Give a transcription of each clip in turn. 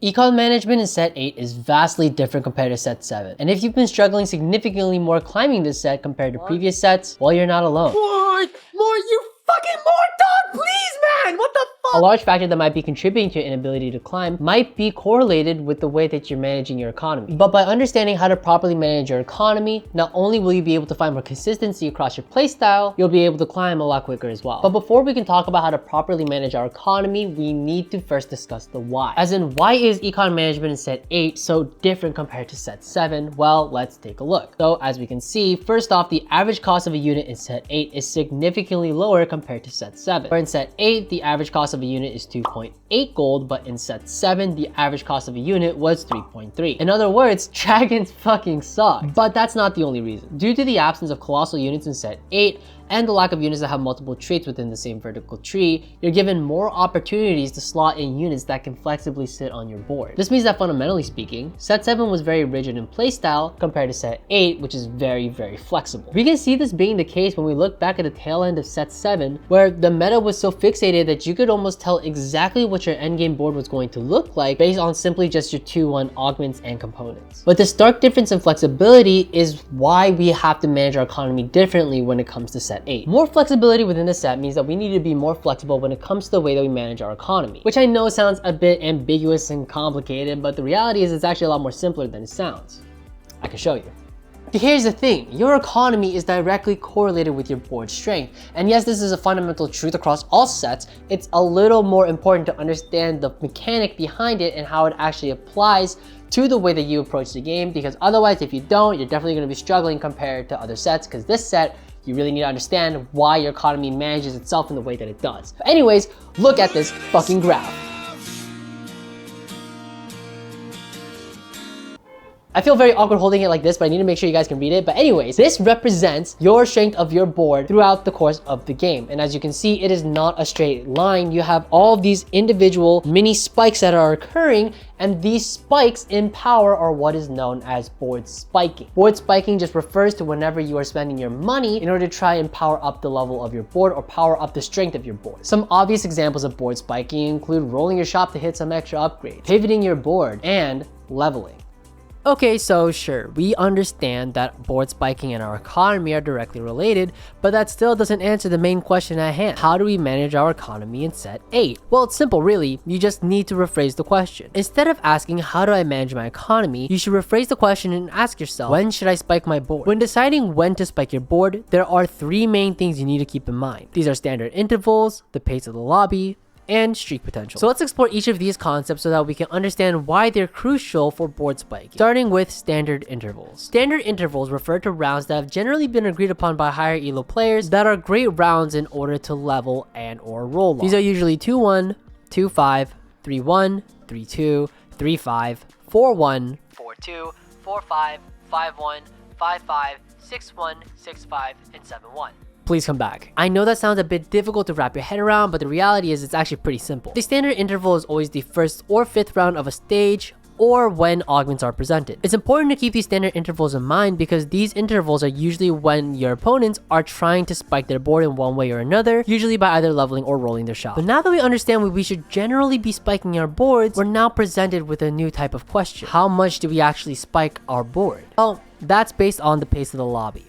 Econ management in set 8 is vastly different compared to set 7. And if you've been struggling significantly more climbing this set compared to previous sets, well, you're not alone. More, you fucking more, dog, please, man! What the fuck? A large factor that might be contributing to your inability to climb might be correlated with the way that you're managing your economy. But by understanding how to properly manage your economy, not only will you be able to find more consistency across your playstyle, you'll be able to climb a lot quicker as well. But before we can talk about how to properly manage our economy, we need to first discuss the why. As in, why is econ management in set 8 so different compared to set 7? Well, let's take a look. So as we can see, first off, the average cost of a unit in set 8 is significantly lower compared to set 7. Where in set 8, the average cost of a unit is 2.8 gold, but in set 7, the average cost of a unit was 3.3. In other words, dragons fucking suck. But that's not the only reason. Due to the absence of colossal units in set 8, and the lack of units that have multiple traits within the same vertical tree, you're given more opportunities to slot in units that can flexibly sit on your board. This means that fundamentally speaking, set 7 was very rigid in playstyle compared to set 8, which is very flexible. We can see this being the case when we look back at the tail end of set 7, where the meta was so fixated that you could almost tell exactly what your endgame board was going to look like based on simply just your 2-1 augments and components. But this stark difference in flexibility is why we have to manage our economy differently when it comes to set 8. More flexibility within the set means that we need to be more flexible when it comes to the way that we manage our economy, which I know sounds a bit ambiguous and complicated, but the reality is it's actually a lot more simpler than it sounds. I can show you. Here's the thing, your economy is directly correlated with your board strength. And yes, this is a fundamental truth across all sets. It's a little more important to understand the mechanic behind it and how it actually applies to the way that you approach the game, because otherwise, if you don't, you're definitely going to be struggling compared to other sets, because this set, you really need to understand why your economy manages itself in the way that it does. But anyways, look at this fucking graph. I feel very awkward holding it like this, but I need to make sure you guys can read it. But anyways, this represents your strength of your board throughout the course of the game. And as you can see, it is not a straight line. You have all of these individual mini spikes that are occurring, and these spikes in power are what is known as board spiking. Board spiking just refers to whenever you are spending your money in order to try and power up the level of your board or power up the strength of your board. Some obvious examples of board spiking include rolling your shop to hit some extra upgrades, pivoting your board, and leveling. Okay, so sure, we understand that board spiking and our economy are directly related, but that still doesn't answer the main question at hand. How do we manage our economy in set 8? Well, it's simple really, you just need to rephrase the question. Instead of asking, how do I manage my economy, you should rephrase the question and ask yourself, when should I spike my board? When deciding when to spike your board, there are 3 main things you need to keep in mind. These are standard intervals, the pace of the lobby, and streak potential. So let's explore each of these concepts so that we can understand why they're crucial for board spiking. Starting with standard intervals. Standard intervals refer to rounds that have generally been agreed upon by higher elo players that are great rounds in order to level and or roll on. These are usually 2-1, 2-5, 3-1, 3-2, 3-5, 4-1, 4-2, 4-5, 5-1, 5-5, 6-1, 6-5, and 7-1. Please come back. I know that sounds a bit difficult to wrap your head around, but the reality is it's actually pretty simple. The standard interval is always the 1st or 5th round of a stage, or when augments are presented. It's important to keep these standard intervals in mind because these intervals are usually when your opponents are trying to spike their board in one way or another, usually by either leveling or rolling their shop. But now that we understand we should generally be spiking our boards, we're now presented with a new type of question. How much do we actually spike our board? Well, that's based on the pace of the lobby.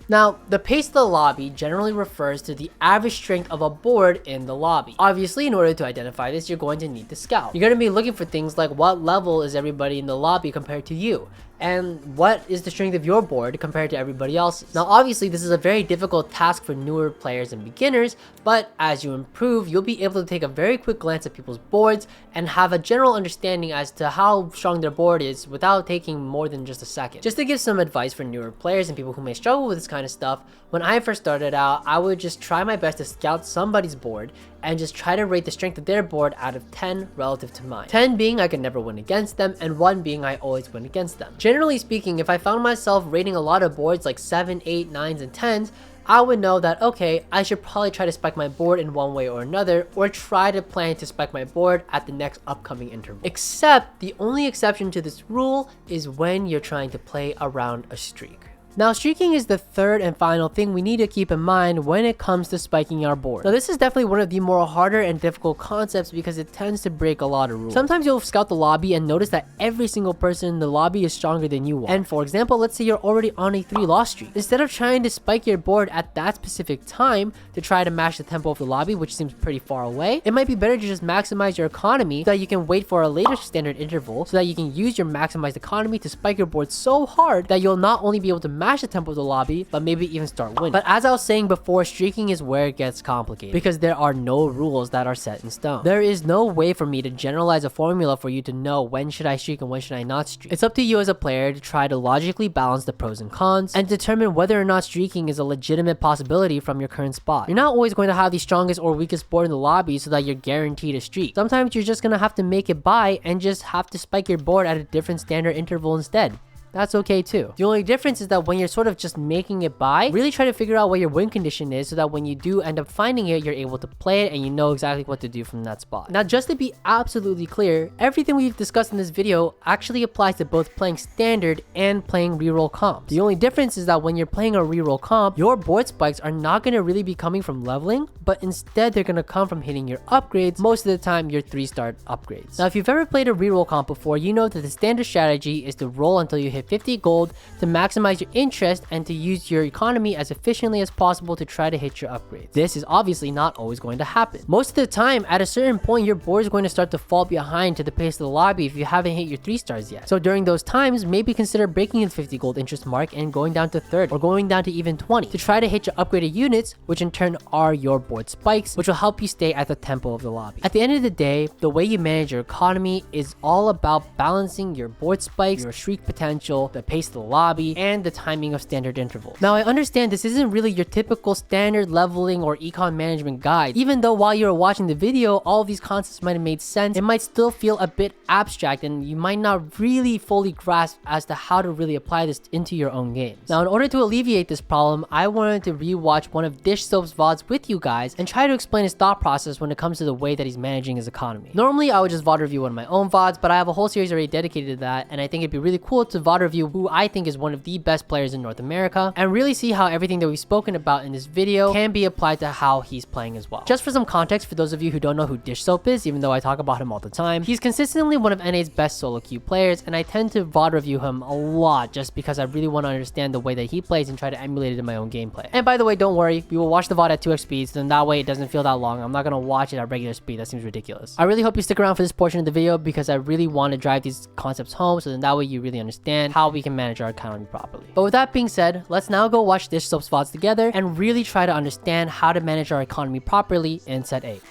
Now, the pace of the lobby generally refers to the average strength of a board in the lobby. Obviously, in order to identify this, you're going to need to scout. You're going to be looking for things like what level is everybody in the lobby compared to you, and what is the strength of your board compared to everybody else's. Now, obviously, this is a very difficult task for newer players and beginners, but as you improve, you'll be able to take a very quick glance at people's boards and have a general understanding as to how strong their board is without taking more than just a second. Just to give some advice for newer players and people who may struggle with this kind of stuff, when I first started out, I would just try my best to scout somebody's board and just try to rate the strength of their board out of 10 relative to mine. 10 being I could never win against them, and 1 being I always win against them. Generally speaking, if I found myself rating a lot of boards like 7, 8, 9s, and 10s, I would know that, okay, I should probably try to spike my board in one way or another, or try to plan to spike my board at the next upcoming interval. Except, the only exception to this rule is when you're trying to play around a streak. Now, streaking is the third and final thing we need to keep in mind when it comes to spiking our board. Now, this is definitely one of the more harder and difficult concepts because it tends to break a lot of rules. Sometimes you'll scout the lobby and notice that every single person in the lobby is stronger than you are. And for example, let's say you're already on a 3-loss streak. Instead of trying to spike your board at that specific time to try to match the tempo of the lobby, which seems pretty far away, it might be better to just maximize your economy so that you can wait for a later standard interval so that you can use your maximized economy to spike your board so hard that you'll not only be able to match the tempo of the lobby, but maybe even start winning. But as I was saying before, streaking is where it gets complicated because there are no rules that are set in stone. There is no way for me to generalize a formula for you to know when should I streak and when should I not streak. It's up to you as a player to try to logically balance the pros and cons and determine whether or not streaking is a legitimate possibility from your current spot. You're not always going to have the strongest or weakest board in the lobby so that you're guaranteed a streak. Sometimes you're just going to have to make it by and just have to spike your board at a different standard interval instead. That's okay too. The only difference is that when you're sort of just making it by, really try to figure out what your win condition is so that when you do end up finding it, you're able to play it and you know exactly what to do from that spot. Now, just to be absolutely clear, everything we've discussed in this video actually applies to both playing standard and playing reroll comps. The only difference is that when you're playing a reroll comp, your board spikes are not going to really be coming from leveling, but instead they're going to come from hitting your upgrades, most of the time your 3-star upgrades. Now, if you've ever played a reroll comp before, you know that the standard strategy is to roll until you hit 50 gold to maximize your interest and to use your economy as efficiently as possible to try to hit your upgrades. This is obviously not always going to happen. Most of the time, at a certain point, your board is going to start to fall behind to the pace of the lobby if you haven't hit your 3 stars yet. So during those times, maybe consider breaking the 50 gold interest mark and going down to 30 or going down to even 20 to try to hit your upgraded units, which in turn are your board spikes, which will help you stay at the tempo of the lobby. At the end of the day, the way you manage your economy is all about balancing your board spikes, your streak potential, the pace of the lobby, and the timing of standard intervals. Now, I understand this isn't really your typical standard leveling or econ management guide. Even though while you're watching the video, all of these concepts might have made sense, it might still feel a bit abstract and you might not really fully grasp as to how to really apply this into your own games. Now, in order to alleviate this problem, I wanted to rewatch one of dishsoap's VODs with you guys and try to explain his thought process when it comes to the way that he's managing his economy. Normally, I would just VOD review one of my own VODs, but I have a whole series already dedicated to that, and I think it'd be really cool to VOD review who I think is one of the best players in North America and really see how everything that we've spoken about in this video can be applied to how he's playing as well. Just for some context, for those of you who don't know who dishsoap is, even though I talk about him all the time, he's consistently one of NA's best solo queue players, and I tend to VOD review him a lot just because I really want to understand the way that he plays and try to emulate it in my own gameplay. And by the way, don't worry, we will watch the VOD at 2x speed, so then that way it doesn't feel that long. I'm not going to watch it at regular speed. That seems ridiculous. I really hope you stick around for this portion of the video because I really want to drive these concepts home, so then that way you really understand how we can manage our economy properly. But with that being said, let's now go watch dishsoap's VODs together and really try to understand how to manage our economy properly in set 8.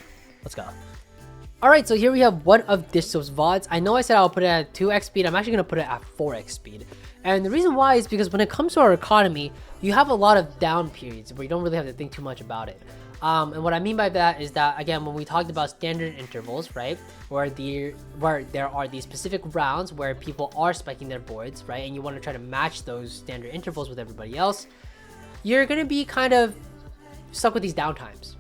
Let's go. Alright, so here we have one of dishsoap's VODs. I know I said I'll put it at 2x speed. I'm actually going to put it at 4x speed. And the reason why is because when it comes to our economy, you have a lot of down periods where you don't really have to think too much about it. And what I mean by that is that, again, when we talked about standard intervals, right, where there are these specific rounds where people are spiking their boards, right, and you want to try to match those standard intervals with everybody else, you're going to be kind of stuck with these downtimes.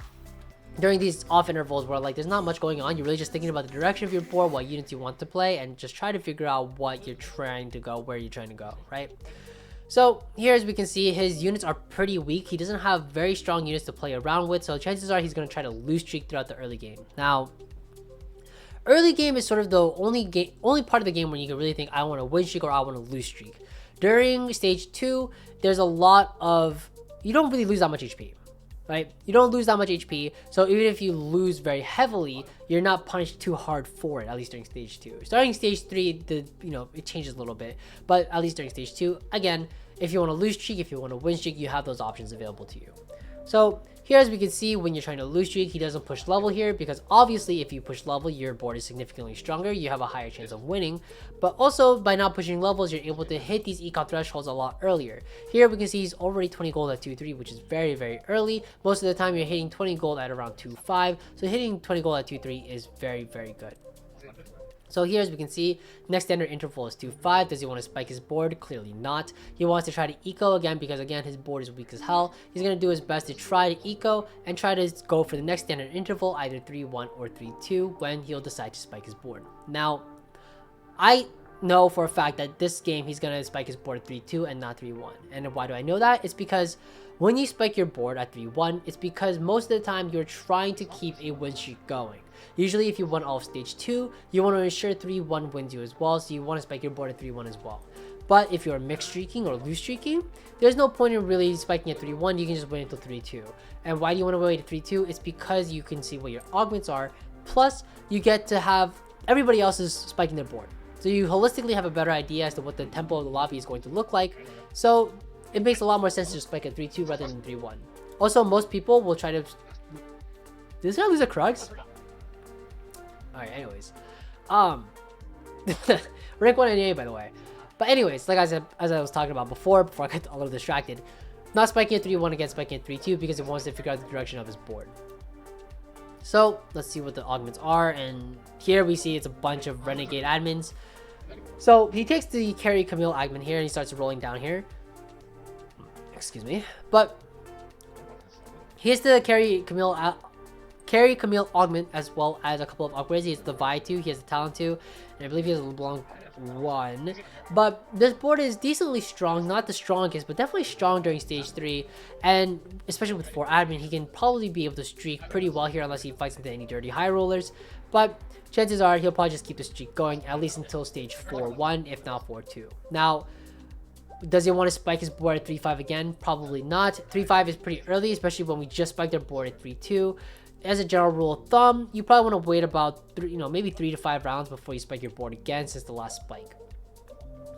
During these off intervals where like there's not much going on, you're really just thinking about the direction of your board, what units you want to play, and just try to figure out what you're trying to go, where you're trying to go, right? So here, as we can see, his units are pretty weak. He doesn't have very strong units to play around with, so chances are he's going to try to lose streak throughout the early game. Now, early game is sort of the only part of the game where you can really think, I want to win streak or I want to lose streak. During stage 2, there's a lot of, you don't really lose that much HP. Right? You don't lose that much HP, so even if you lose very heavily, you're not punished too hard for it, at least during stage 2. Starting stage 3, it changes a little bit, but at least during stage 2, again, if you want to lose streak, if you want to win streak, you have those options available to you. So here, as we can see, when you're trying to lose streak, he doesn't push level here because obviously if you push level, your board is significantly stronger. You have a higher chance of winning, but also by not pushing levels, you're able to hit these econ thresholds a lot earlier. Here we can see he's already 20 gold at 2-3, which is very, very early. Most of the time you're hitting 20 gold at around 2-5. So hitting 20 gold at 2-3 is very, very good. So here, as we can see, next standard interval is 2-5. Does he want to spike his board? Clearly not. He wants to try to eco again because, again, his board is weak as hell. He's going to do his best to try to eco and try to go for the next standard interval, either 3-1 or 3-2, when he'll decide to spike his board. Now, know for a fact that this game he's gonna spike his board at 3-2 and not 3-1. And why do I know that? It's because when you spike your board at 3-1, it's because most of the time you're trying to keep a win streak going. Usually if you won all of stage 2, you want to ensure 3-1 wins you as well, so you want to spike your board at 3-1 as well. But if you're mixed streaking or loose streaking, there's no point in really spiking at 3-1, you can just wait until 3-2. And why do you want to wait at 3-2? It's because you can see what your augments are, plus you get to have everybody else is spiking their board. So you holistically have a better idea as to what the tempo of the lobby is going to look like. So it makes a lot more sense to spike at 3-2 rather than 3-1. Also, most people will try to... Did this guy lose a Krugs? Alright, anyways. Rank 198, by the way. But anyways, like as I was talking about before I got a little distracted, not spiking at 3-1 against spiking at 3-2 because it wants to figure out the direction of his board. So let's see what the augments are, and here we see it's a bunch of renegade admins. So he takes the carry Camille augment here and he starts rolling down here. Excuse me, but he has the carry Camille augment as well as a couple of upgrades. He has the Vi 2, he has the Talent 2, and I believe he has a LeBlanc 1. But this board is decently strong, not the strongest, but definitely strong during stage 3. And especially with 4 admin, he can probably be able to streak pretty well here unless he fights into any dirty high rollers. But chances are he'll probably just keep the streak going at least until stage 4-1, if not 4-2. Now, does he want to spike his board at 3-5 again? Probably not. 3-5 is pretty early, especially when we just spiked our board at 3-2. As a general rule of thumb, you probably want to wait about maybe 3 to 5 rounds before you spike your board again since the last spike.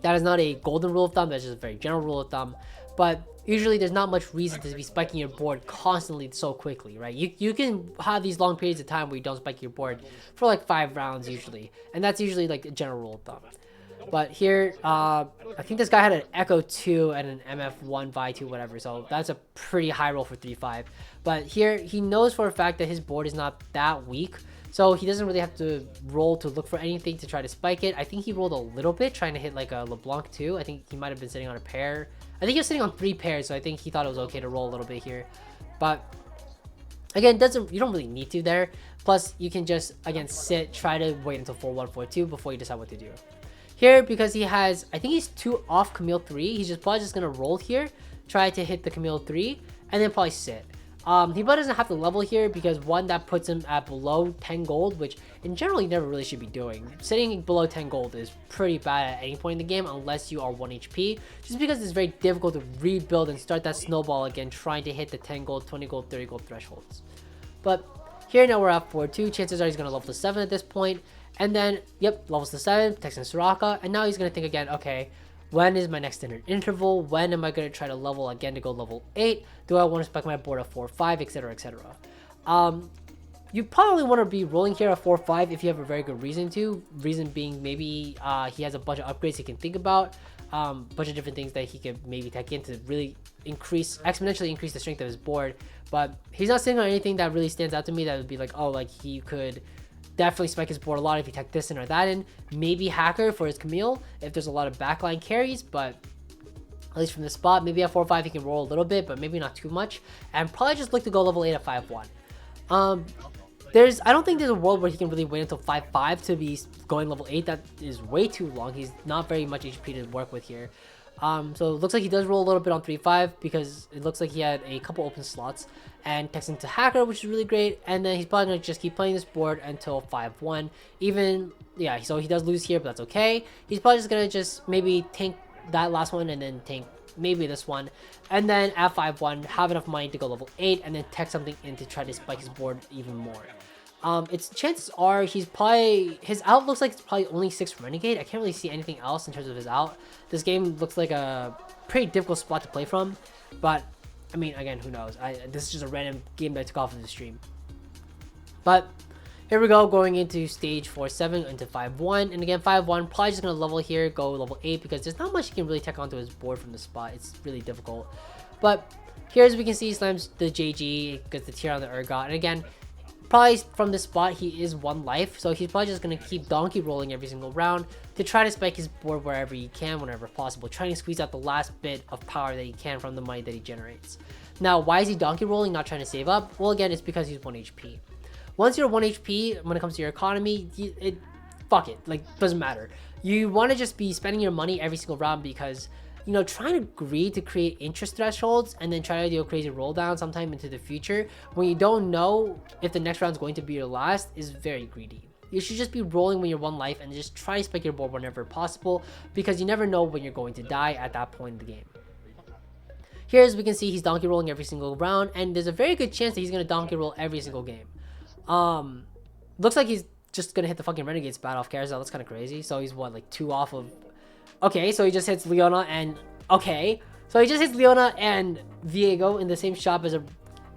That is not a golden rule of thumb, that's just a very general rule of thumb. But usually there's not much reason to be spiking your board constantly so quickly, right? You can have these long periods of time where you don't spike your board for like 5 rounds usually. And that's usually like a general rule of thumb. But here, I think this guy had an Echo 2 and an MF1 Vi 2, whatever. So that's a pretty high roll for 3-5. But here, he knows for a fact that his board is not that weak. So he doesn't really have to roll to look for anything to try to spike it. I think he rolled a little bit, trying to hit like a LeBlanc 2. I think he might have been sitting on a pair. I think he was sitting on 3 pairs, so I think he thought it was okay to roll a little bit here. But again, you don't really need to there. Plus, you can just, again, sit, try to wait until 4-1, 4-2 before you decide what to do. Here, because he has, I think he's 2 off Camille 3, he's probably just going to roll here, try to hit the Camille 3, and then probably sit. He probably doesn't have to level here because, one, that puts him at below 10 gold, which in general you never really should be doing. Sitting below 10 gold is pretty bad at any point in the game unless you are 1 HP, just because it's very difficult to rebuild and start that snowball again trying to hit the 10 gold, 20 gold, 30 gold thresholds. But here now we're at 4-2, chances are he's going to level to 7 at this point. And then, yep, levels to 7, Texan Soraka, and now he's going to think again, okay, when is my next standard interval? When am I going to try to level again to go level 8? Do I want to spike my board at 4-5, etc., etc.? You probably want to be rolling here at 4-5 if you have a very good reason to. Reason being maybe he has a bunch of upgrades he can think about, bunch of different things that he can maybe tech in to really exponentially increase the strength of his board. But he's not sitting on anything that really stands out to me that would be like, oh, like he could definitely spike his board a lot if you tech this in or that in. Maybe Hacker for his Camille if there's a lot of backline carries, but at least from the spot, maybe at 4-5 he can roll a little bit, but maybe not too much. And probably just look to go level 8 at 5-1. I don't think there's a world where he can really wait until 5-5 to be going level 8. That is way too long. He's not very much HP to work with here. So it looks like he does roll a little bit on 3-5 because it looks like he had a couple open slots and techs into Hacker, which is really great. And then he's probably going to just keep playing this board until 5-1. Yeah, so he does lose here, but that's okay. He's probably just going to just maybe tank that last one and then tank maybe this one. And then at 5-1, have enough money to go level 8 and then tech something in to try to spike his board even more. Chances are his out looks like it's probably only 6 Renegade. I can't really see anything else in terms of his out. This game looks like a pretty difficult spot to play from, but I mean, again, who knows? This is just a random game that I took off of the stream. But here we go, going into stage 4-7 into 5-1, and again 5-1, probably just gonna level here, go level 8 because there's not much he can really tech onto his board from the spot. It's really difficult. But here, as we can see, he slams the JG, gets the tier on the Urgot, and again, probably from this spot he is 1 life, so he's probably just going to keep donkey rolling every single round to try to spike his board wherever he can, whenever possible, trying to squeeze out the last bit of power that he can from the money that he generates. Now, why is he donkey rolling, not trying to save up? Well, again, it's because he's 1 HP. Once you're 1 HP, when it comes to your economy, fuck it, like, doesn't matter. you want to just be spending your money every single round because, you know, trying to greed to create interest thresholds and then try to do a crazy roll down sometime into the future when you don't know if the next round is going to be your last is very greedy. You should just be rolling when you're one life and just try to spec your board whenever possible because you never know when you're going to die at that point in the game. Here, as we can see, he's donkey rolling every single round, and there's a very good chance that he's going to donkey roll every single game. Looks like he's just going to hit the fucking Renegade spat off Carousel. That's kind of crazy. So he's, what, like 2 off of... Okay, so he just hits Leona and... Okay, so he just hits Leona and Viego in the same shop as a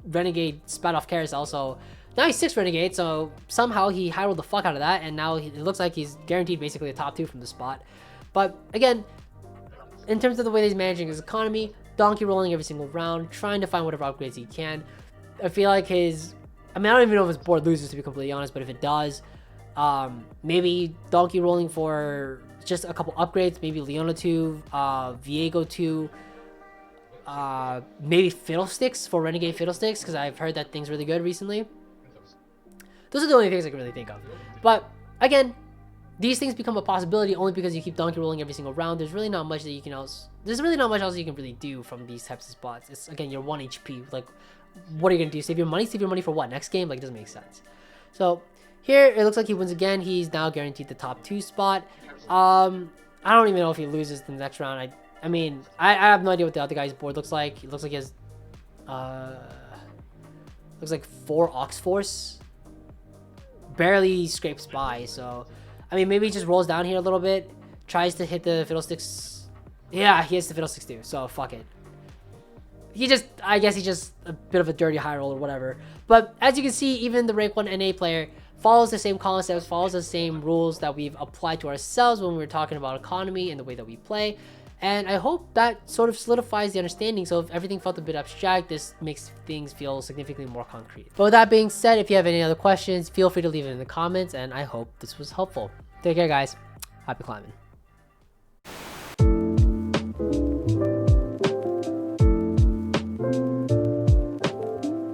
Renegade spat off Carousel. So now he's 6 Renegade, so somehow he high rolled the fuck out of that, and now it looks like he's guaranteed basically a top 2 from the spot. But again, in terms of the way that he's managing his economy, donkey rolling every single round, trying to find whatever upgrades he can. I feel like his... I mean, I don't even know if his board loses, to be completely honest, but if it does, maybe donkey rolling for just a couple upgrades, maybe Leona 2, Viego 2, maybe Fiddlesticks for Renegade Fiddlesticks, because I've heard that thing's really good recently. Those are the only things I can really think of. But again, these things become a possibility only because you keep donkey rolling every single round. There's really not much that you can else. There's really not much else you can really do from these types of spots. It's, again, you're 1 HP. Like, what are you gonna do? Save your money? Save your money for what? Next game? Like, it doesn't make sense. So here it looks like he wins again. He's now guaranteed the top 2 spot. I don't even know if he loses the next round. I mean, I have no idea what the other guy's board looks like. It looks like he has looks like 4 Ox Force. Barely scrapes by, so I mean, maybe he just rolls down here a little bit, tries to hit the Fiddlesticks. Yeah, he hits the Fiddlesticks too, so fuck it. I guess he's just a bit of a dirty high roll or whatever. But as you can see, even the rank 1 NA player follows the same concepts, follows the same rules that we've applied to ourselves when we were talking about economy and the way that we play. And I hope that sort of solidifies the understanding. So if everything felt a bit abstract, this makes things feel significantly more concrete. But with that being said, if you have any other questions, feel free to leave it in the comments, and I hope this was helpful. Take care, guys. Happy climbing.